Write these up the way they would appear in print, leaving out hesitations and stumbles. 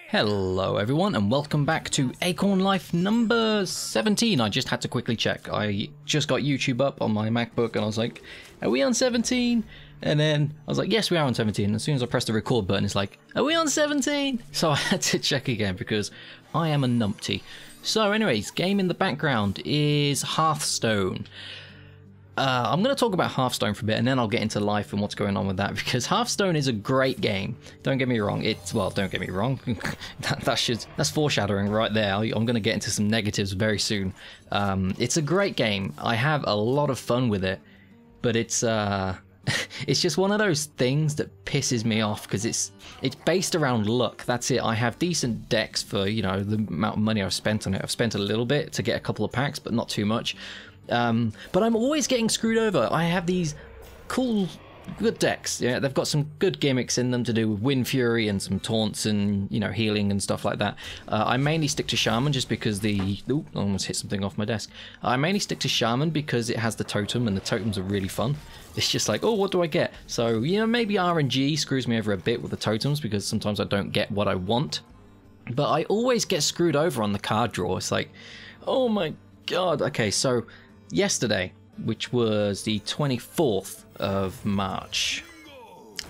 Hello everyone and welcome back to Acorn Life number 17. I just had to quickly check. I just got YouTube up on my MacBook and I was like, are we on 17? And then I was like, yes, we are on 17. As soon as I pressed the record button, it's like, are we on 17? So I had to check again because I am a numpty. So anyways, game in the background is Hearthstone. I'm going to talk about Hearthstone for a bit and then I'll get into life and what's going on with that, because Hearthstone is a great game. Don't get me wrong. Don't get me wrong. That's foreshadowing right there. I'm going to get into some negatives very soon. It's a great game. I have a lot of fun with it, but it's just one of those things that pisses me off because it's based around luck. That's it. I have decent decks for, you know, the amount of money I've spent on it. I've spent a little bit to get a couple of packs, but not too much. But I'm always getting screwed over. I have these cool, good decks. Yeah, they've got some good gimmicks in them to do with Wind Fury and some taunts and, you know, healing and stuff like that. I mainly stick to Shaman just because I almost hit something off my desk. I mainly stick to Shaman because it has the totem and the totems are really fun. It's just like, oh, what do I get? So, you know, maybe RNG screws me over a bit with the totems because sometimes I don't get what I want. But I always get screwed over on the card draw. It's like, oh my god. Okay, so yesterday, which was the 24th of March,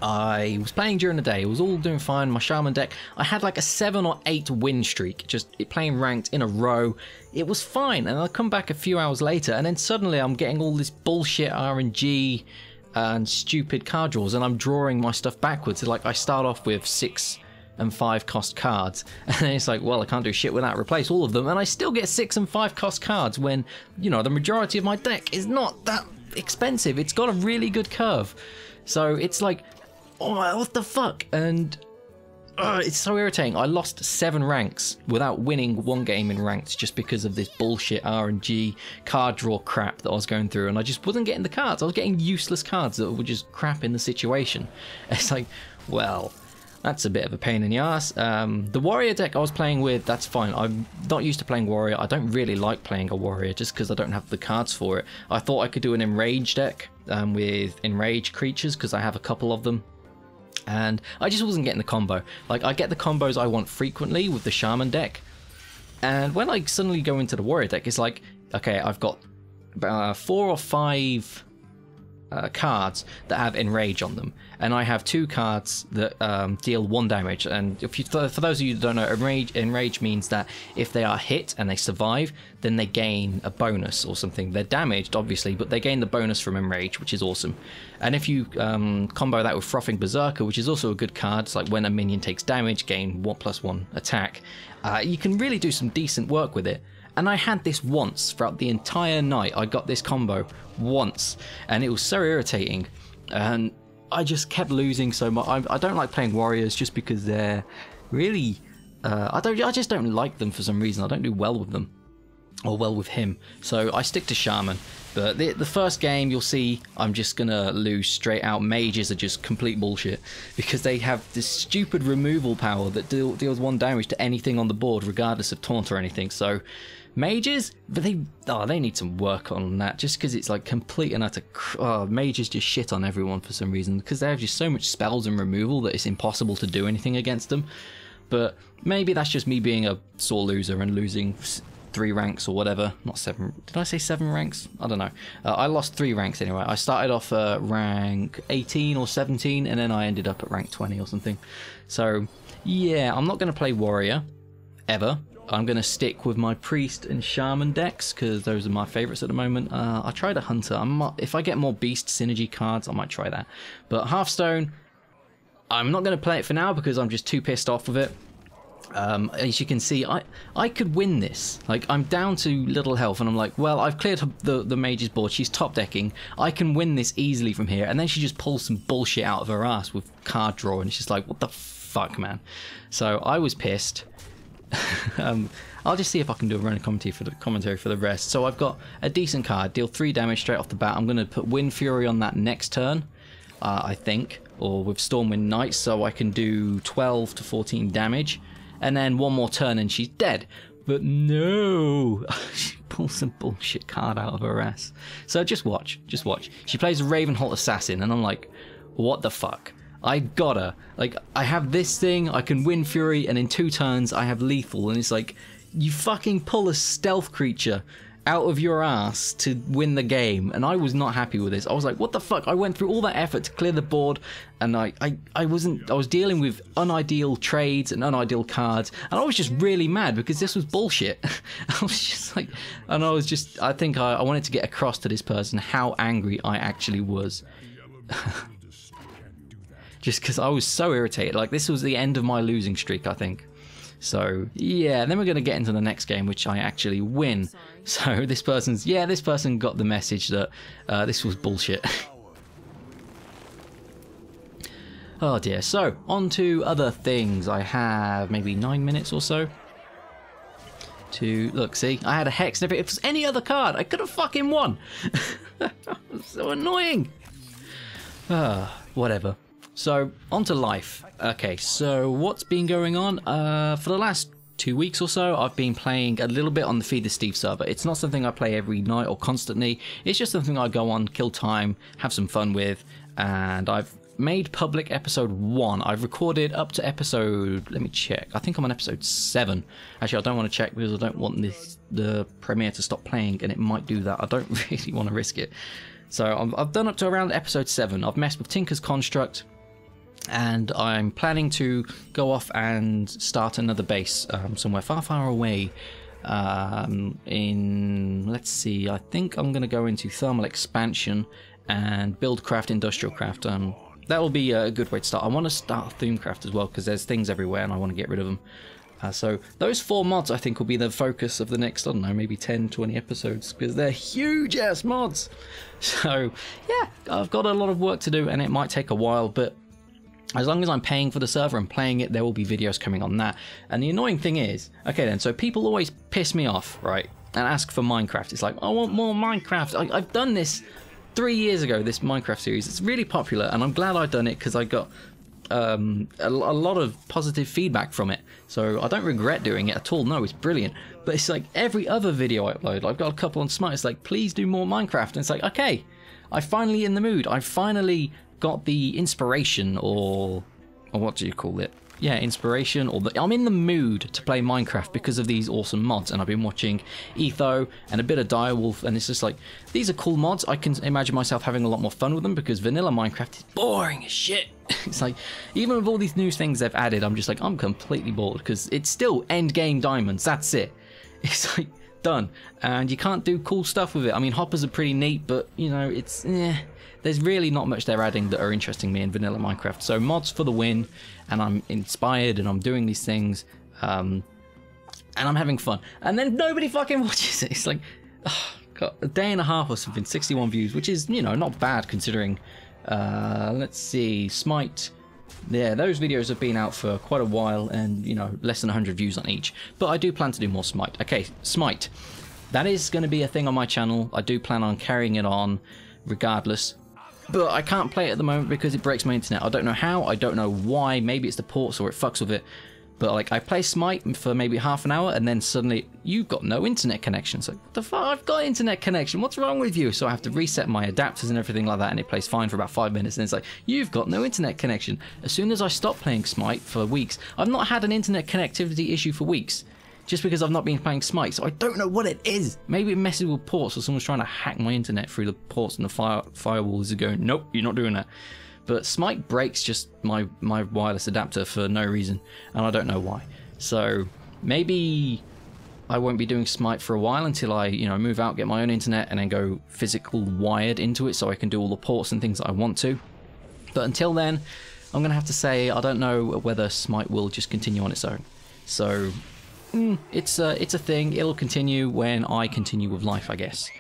I was playing during the day. It was all doing fine. My Shaman deck, I had like a 7 or 8 win streak, just playing ranked in a row. It was fine, and I come back a few hours later, and then suddenly I'm getting all this bullshit RNG and stupid card draws, and I'm drawing my stuff backwards. It's like I start off with 6 and 5 cost cards, and then it's like, well, I can't do shit without replace all of them, and I still get 6 and 5 cost cards when, you know, the majority of my deck is not that expensive. It's got a really good curve, so it's like, oh my, what the fuck? And it's so irritating. I lost 7 ranks without winning 1 game in ranked just because of this bullshit RNG card draw crap that I was going through, and I just wasn't getting the cards. I was getting useless cards that were just crap in the situation. It's like, well, that's a bit of a pain in the ass. The warrior deck I was playing with, that's fine. I'm not used to playing warrior. I don't really like playing a warrior just because I don't have the cards for it. I thought I could do an enrage deck with enraged creatures because I have a couple of them. And I just wasn't getting the combo. Like, I get the combos I want frequently with the shaman deck. And when I suddenly go into the warrior deck, it's like, okay, I've got 4 or 5 cards that have enrage on them, and I have 2 cards that deal 1 damage. And if you, for those of you that don't know, enrage means that if they are hit and they survive, then they gain a bonus or something. They're damaged, obviously, but they gain the bonus from enrage, which is awesome. And if you combo that with Frothing Berserker, which is also a good card, it's like when a minion takes damage, gain 1+1 attack, you can really do some decent work with it. And I had this once throughout the entire night. I got this combo once, and it was so irritating, and I just kept losing so much. I don't like playing warriors just because they're really I just don't like them for some reason. I don't do well with them, or well with him, so I stick to shaman. But the first game, you'll see I'm just gonna lose straight out. Mages are just complete bullshit because they have this stupid removal power that deals 1 damage to anything on the board regardless of taunt or anything. So mages, but they need some work on that, just because it's like complete and utter mages just shit on everyone for some reason because they have just so much spells and removal that it's impossible to do anything against them. But maybe that's just me being a sore loser and losing 3 ranks or whatever. Not 7. Did I say 7 ranks? I don't know. I lost 3 ranks anyway. I started off at rank 18 or 17, and then I ended up at rank 20 or something. So yeah, I'm not going to play warrior ever. I'm going to stick with my priest and shaman decks because those are my favorites at the moment. I tried a hunter. If I get more beast synergy cards, I might try that. But Hearthstone, I'm not going to play it for now because I'm just too pissed off with it. As you can see, I could win this. Like, I'm down to little health and I'm like, well, I've cleared the mage's board. She's top decking. I can win this easily from here. And then she just pulls some bullshit out of her ass with card draw, and it's just like, what the fuck, man? So I was pissed. I'll just see if I can do a running commentary for the rest. So I've got a decent card, deal 3 damage straight off the bat. I'm going to put Wind Fury on that next turn, I think, or with Stormwind Knight, so I can do 12 to 14 damage, and then 1 more turn and she's dead. But no, she pulls some bullshit card out of her ass. So just watch. She plays a Ravenholt Assassin, and I'm like, what the fuck? I gotta. Like, I have this thing, I can win Fury, and in 2 turns I have lethal, and it's like, you fucking pull a stealth creature out of your ass to win the game, and I was not happy with this. I was like, what the fuck? I went through all that effort to clear the board, and I was dealing with unideal trades and unideal cards, and I was just really mad because this was bullshit. I was just like, and I think I wanted to get across to this person how angry I actually was. Just because I was so irritated. Like, this was the end of my losing streak, I think. So, yeah, then we're going to get into the next game, which I actually win. So, this person got the message that this was bullshit. Oh dear. So, on to other things. I have maybe 9 minutes or so to... Look, see? I had a Hex, and if it was any other card, I could have fucking won. So annoying. Whatever. So, on to life. Okay, so what's been going on? For the last 2 weeks or so, I've been playing a little bit on the Feed the Steve server. It's not something I play every night or constantly. It's just something I go on, kill time, have some fun with, and I've made public episode 1. I've recorded up to episode... Let me check. I think I'm on episode 7. Actually, I don't want to check because I don't want the premiere to stop playing, and it might do that. I don't really want to risk it. So I've done up to around episode 7. I've messed with Tinker's Construct, and I'm planning to go off and start another base somewhere far, far away. Let's see, I think I'm going to go into thermal expansion and build craft, industrial craft. That will be a good way to start. I want to start Thumecraft as well because there's things everywhere and I want to get rid of them. So those 4 mods I think will be the focus of the next, I don't know, maybe 10, 20 episodes because they're huge ass mods. So yeah, I've got a lot of work to do and it might take a while, but as long as I'm paying for the server and playing it, there will be videos coming on that. And the annoying thing is, okay then, so people always piss me off, right, and ask for Minecraft. It's like, I want more Minecraft. I've done this 3 years ago, this Minecraft series. It's really popular, and I'm glad I've done it because I got a lot of positive feedback from it. So I don't regret doing it at all. No, it's brilliant. But it's like every other video I upload, I've got a couple on Smite. It's like, please do more Minecraft. And it's like, okay, I'm finally in the mood. I finally got the inspiration, or what do you call it? Yeah, inspiration, or I'm in the mood to play Minecraft because of these awesome mods, and I've been watching Etho and a bit of Direwolf, and it's just like, these are cool mods. I can imagine myself having a lot more fun with them because vanilla Minecraft is boring as shit. It's like, even with all these new things they've added, I'm just like, I'm completely bored because it's still end game diamonds, that's it. It's like, done. And you can't do cool stuff with it. I mean, hoppers are pretty neat, but, you know, it's, there's really not much they're adding that are interesting me in vanilla Minecraft. So mods for the win, and I'm inspired, and I'm doing these things, and I'm having fun. And then nobody fucking watches it. It's like, oh, God, a day and a half or something, 61 views, which is, you know, not bad considering. Let's see, Smite. Yeah, those videos have been out for quite a while, and, you know, less than 100 views on each. But I do plan to do more Smite. Okay, Smite. That is going to be a thing on my channel. I do plan on carrying it on regardless. But I can't play it at the moment because it breaks my internet. I don't know how, I don't know why. Maybe it's the ports or it fucks with it. But like, I play Smite for maybe half an hour and then suddenly, you've got no internet connection. So, what the fuck? I've got internet connection. What's wrong with you? So I have to reset my adapters and everything like that, and it plays fine for about 5 minutes. And it's like, you've got no internet connection. As soon as I stop playing Smite for weeks, I've not had an internet connectivity issue for weeks. Just because I've not been playing Smite, so I don't know what it is. Maybe it messes with ports, or someone's trying to hack my internet through the ports, and the firewalls are going, nope, you're not doing that. But Smite breaks just my wireless adapter for no reason, and I don't know why. So maybe I won't be doing Smite for a while until I, you know, move out, get my own internet, and then go physical wired into it, so I can do all the ports and things that I want to. But until then, I'm gonna have to say I don't know whether Smite will just continue on its own. So. It's a thing. It'll continue when I continue with life, I guess.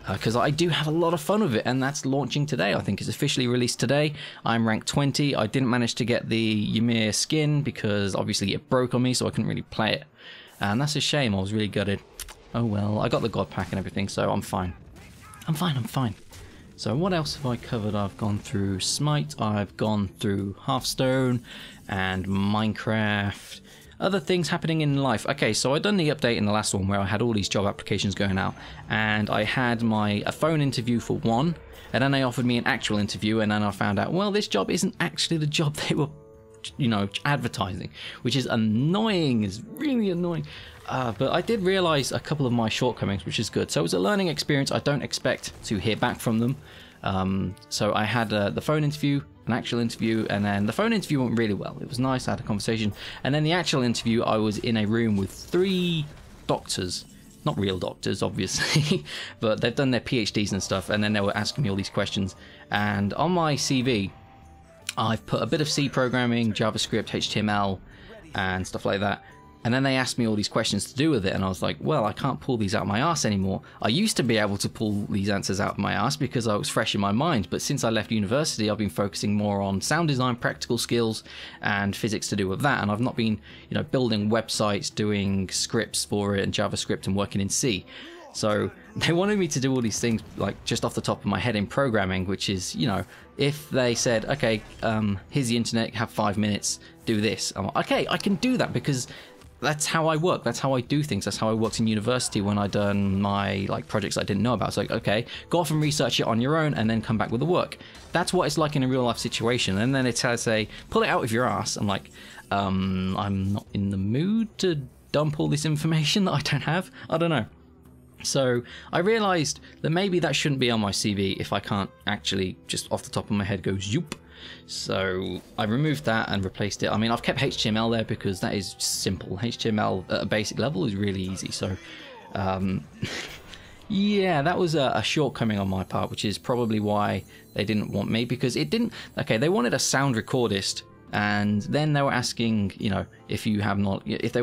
Because I do have a lot of fun with it, and that's launching today. I think it's officially released today. I'm rank 20. I didn't manage to get the Ymir skin because obviously it broke on me, so I couldn't really play it. And that's a shame. I was really gutted. Oh well, I got the God Pack and everything, so I'm fine. I'm fine. So what else have I covered? I've gone through Smite, I've gone through Hearthstone, and Minecraft. Other things happening in life. Okay, so I done the update in the last one where I had all these job applications going out, and I had a phone interview for one, And then they offered me an actual interview, and then I found out, well, this job isn't actually the job they were, you know, advertising, which is annoying, is really annoying. But I did realize a couple of my shortcomings, which is good. So it was a learning experience. I don't expect to hear back from them. So I had the phone interview, an actual interview, and then the phone interview went really well. It was nice, I had a conversation. And then the actual interview, I was in a room with 3 doctors. Not real doctors, obviously, but they've done their PhDs and stuff, and then they were asking me all these questions. And on my CV, I've put a bit of C programming, JavaScript, HTML, and stuff like that. And then they asked me all these questions to do with it, and I was like, well, I can't pull these out of my arse anymore. I used to be able to pull these answers out of my arse because I was fresh in my mind, but since I left university, I've been focusing more on sound design, practical skills, and physics to do with that, and I've not been, you know, building websites, doing scripts for it, and JavaScript, and working in C. So they wanted me to do all these things, like, just off the top of my head in programming, which is, you know, if they said, okay, here's the internet, have 5 minutes, do this. I'm like, okay, I can do that because that's how I work. That's how I do things. That's how I worked in university when I'd done my projects I didn't know about. It's like, okay, go off and research it on your own and then come back with the work. That's what it's like in a real life situation. And then it says, say, pull it out of your ass. I'm like, I'm not in the mood to dump all this information that I don't have. I don't know. So I realized that maybe that shouldn't be on my CV if I can't actually just off the top of my head go zoop. So I removed that and replaced it. I mean, I've kept HTML there because that is simple. HTML at a basic level is really easy. So yeah, that was a shortcoming on my part, which is probably why they didn't want me, because it didn't. Okay, they wanted a sound recordist, and then they were asking, you know, if they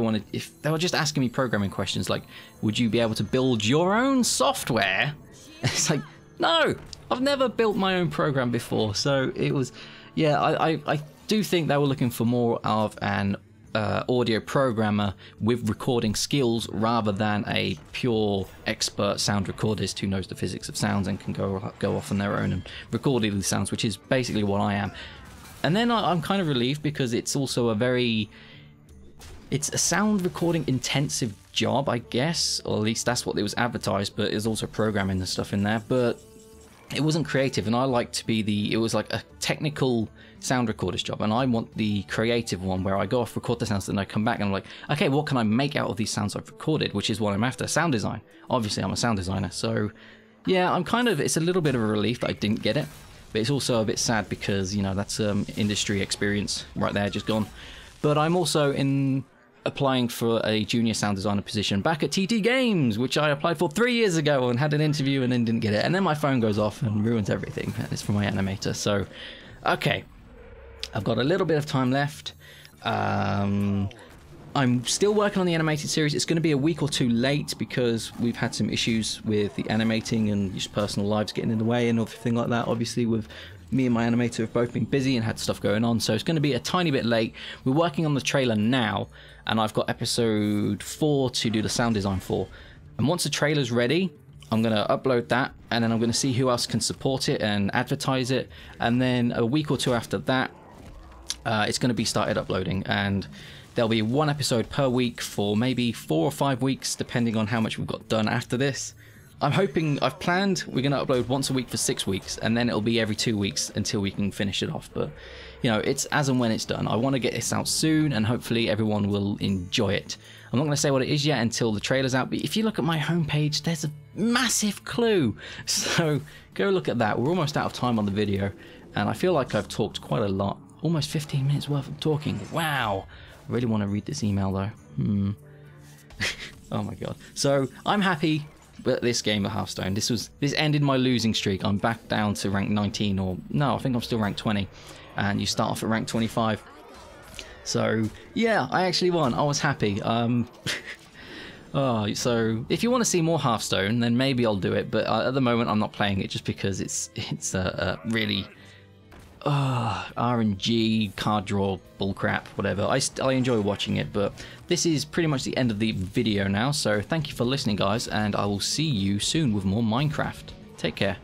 were just asking me programming questions like, would you be able to build your own software? It's like, no, I've never built my own program before. So it was, yeah, I do think they were looking for more of an audio programmer with recording skills rather than a pure expert sound recordist who knows the physics of sounds and can go off on their own and record all these sounds, which is basically what I am. And then I'm kind of relieved because it's also it's a sound recording intensive job, I guess, or at least that's what it was advertised, but there's also programming and stuff in there, but it wasn't creative, and I like to be it was like a technical sound recordist job, and I want the creative one where I go off, record the sounds, then I come back and I'm like, okay, what can I make out of these sounds I've recorded, which is what I'm after, sound design. Obviously I'm a sound designer, so yeah, it's a little bit of a relief that I didn't get it, but it's also a bit sad because, you know, that's industry experience right there, just gone. But I'm also applying for a junior sound designer position back at TT Games, which I applied for 3 years ago and had an interview and then didn't get it. And then my phone goes off and ruins everything. And it's for my animator. So, okay. I've got a little bit of time left. I'm still working on the animated series. It's going to be a week or 2 late because we've had some issues with the animating and just personal lives getting in the way and everything like that. Obviously, with me and my animator have both been busy and had stuff going on, so it's going to be a tiny bit late. We're working on the trailer now, and I've got episode 4 to do the sound design for. And once the trailer's ready, I'm going to upload that, and then I'm going to see who else can support it and advertise it. And then a week or 2 after that, it's going to be started uploading, and there'll be 1 episode per week for maybe 4 or 5 weeks, depending on how much we've got done after this. I've planned we're going to upload once a week for 6 weeks, and then it'll be every 2 weeks until we can finish it off. But, you know, it's as and when it's done. I want to get this out soon, and hopefully everyone will enjoy it. I'm not going to say what it is yet until the trailer's out, but if you look at my homepage, there's a massive clue. So go look at that. We're almost out of time on the video, and I feel like I've talked quite a lot. Almost 15 minutes worth of talking. Wow. I really want to read this email, though. Oh, my God. So I'm happy. But this game of Hearthstone, this ended my losing streak. I'm back down to rank 19, or no, I think I'm still rank 20, and you start off at rank 25. So yeah, I actually won. I was happy. Oh, so if you want to see more Hearthstone, then maybe I'll do it. But at the moment, I'm not playing it just because it's really RNG, card draw, bullcrap, whatever. I enjoy watching it, but this is pretty much the end of the video now, so thank you for listening, guys, and I will see you soon with more Minecraft. Take care.